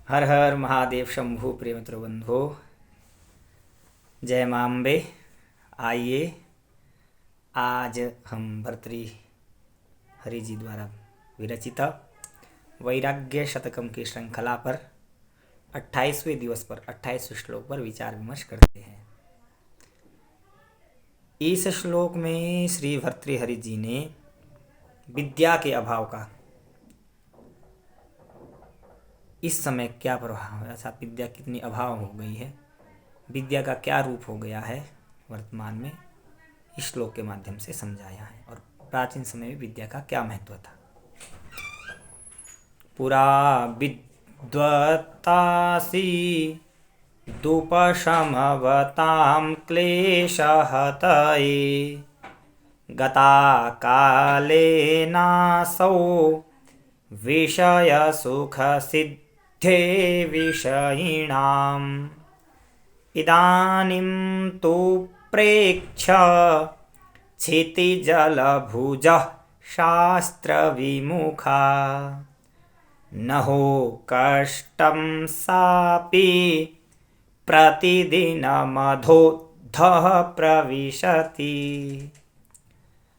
हर हर महादेव शंभु प्रियमित्र बंधो। जय माम्बे। आइए आज हम भर्तृ हरि जी द्वारा विरचित वैराग्य शतकम की श्रृंखला पर 28वें दिवस पर 28वें श्लोक पर विचार विमर्श करते हैं। इस श्लोक में श्री भर्तृहरि जी ने विद्या के अभाव का इस समय क्या प्रभाव है, अर्थात विद्या कितनी अभाव हो गई है, विद्या का क्या रूप हो गया है वर्तमान में, इस श्लोक के माध्यम से समझाया है। और प्राचीन समय में विद्या का क्या महत्व था। पुरा विद्वत्तासी दुपशमवतां क्लेशहतये गता कालेनासौ विषय सुख सिद्धे विषयिणाम् इदानीं तु प्रेक्ष्य क्षितिजलभुजः शास्त्रविमुखा नहो कष्टं सापि प्रतिदिनमधोद्धः प्रविशति।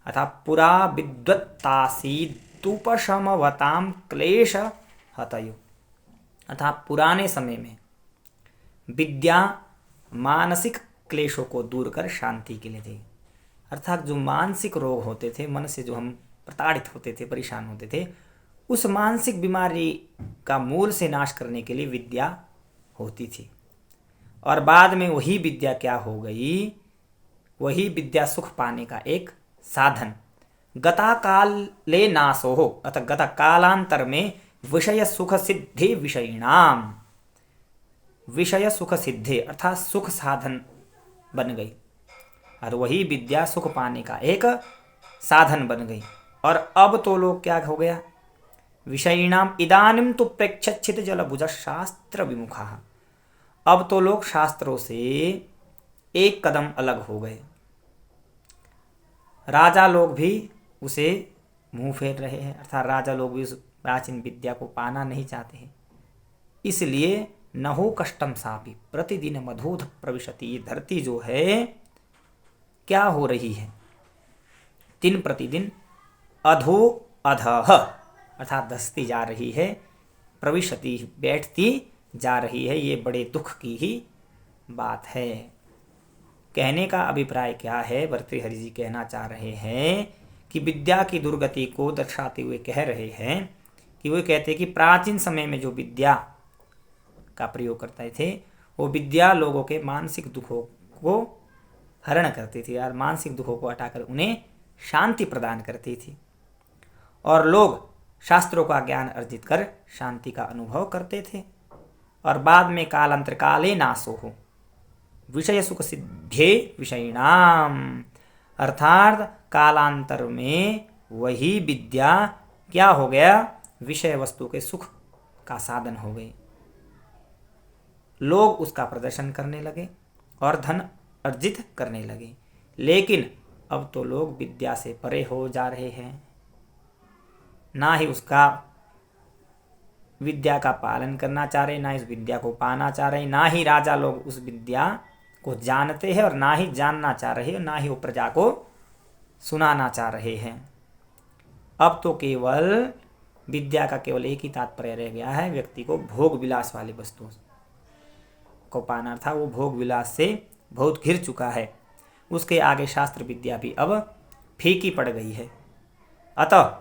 अतः पुरा विद्वत्तासीदुपशमवतां क्लेश हतयो। अतः पुराने समय में विद्या मानसिक क्लेशों को दूर कर शांति के लिए थी। अर्थात जो मानसिक रोग होते थे, मन से जो हम प्रताड़ित होते थे, परेशान होते थे, उस मानसिक बीमारी का मूल से नाश करने के लिए विद्या होती थी। और बाद में वही विद्या क्या हो गई, वही विद्या सुख पाने का एक साधन। गता काले नासो हो, अतः गता कालांतर में विषय सुख सिद्धि विषयिणाम, विषय सुख सिद्धि अर्थात सुख साधन बन गई। और वही विद्या सुख पाने का एक साधन बन गई। और अब तो लोग क्या हो गया, विषयिणाम इदानीं तो प्रेक्षित जलभुज शास्त्र विमुखा। अब तो लोग शास्त्रों से एक कदम अलग हो गए। राजा लोग भी उसे मुंह फेर रहे हैं, अर्थात राजा लोग भी उस प्राचीन विद्या को पाना नहीं चाहते हैं। इसलिए नहो कष्टम सापि प्रतिदिन मधोध प्रविशति। ये धरती जो है क्या हो रही है, दिन प्रतिदिन अधो अधः अर्थात धसती जा रही है, प्रविशति बैठती जा रही है। ये बड़े दुख की ही बात है। कहने का अभिप्राय क्या है, भर्तृहरि जी कहना चाह रहे हैं कि विद्या की दुर्गति को दर्शाते हुए कह रहे हैं कि वो कहते हैं कि प्राचीन समय में जो विद्या का प्रयोग करते थे, वो विद्या लोगों के मानसिक दुखों को हरण करती थी और मानसिक दुखों को हटाकर उन्हें शांति प्रदान करती थी। और लोग शास्त्रों का ज्ञान अर्जित कर शांति का अनुभव करते थे। और बाद में कालांतर काले नासो हो विषय सुख सिद्धे विषयिणाम, अर्थात कालांतर में वही विद्या क्या हो गया, विषय वस्तु के सुख का साधन हो गई। लोग उसका प्रदर्शन करने लगे और धन अर्जित करने लगे। लेकिन अब तो लोग विद्या से परे हो जा रहे हैं, ना ही उसका विद्या का पालन करना चाह रहे, ना इस विद्या को पाना चाह रहे, ना ही राजा लोग उस विद्या को जानते हैं और ना ही जानना चाह रहे, ना ही वो प्रजा को सुनाना चाह रहे हैं। अब तो केवल विद्या का केवल एक ही तात्पर्य रह गया है, व्यक्ति को भोग विलास वाली वस्तुओं को पाना था। वो भोग विलास से बहुत घिर चुका है, उसके आगे शास्त्र विद्या भी अब फीकी पड़ गई है। अतः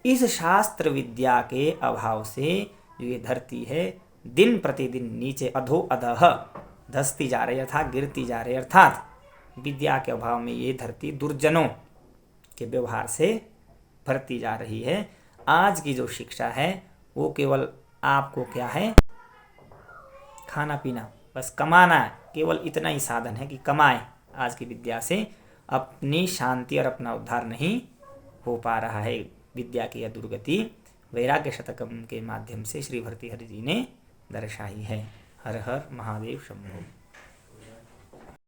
इस शास्त्र विद्या के अभाव से जो ये धरती है दिन प्रतिदिन नीचे अधो अधः धसती जा रही है, अर्थात गिरती जा रही है। अर्थात विद्या के अभाव में ये धरती दुर्जनों के व्यवहार से भरती जा रही है। आज की जो शिक्षा है वो केवल आपको क्या है, खाना पीना, बस कमाना है, केवल इतना ही साधन है कि कमाए। आज की विद्या से अपनी शांति और अपना उद्धार नहीं हो पा रहा है। विद्या की यह दुर्गति वैराग्य शतकम के माध्यम से श्री भर्तृहरि जी ने दर्शाई है। हर हर महादेव शंभो।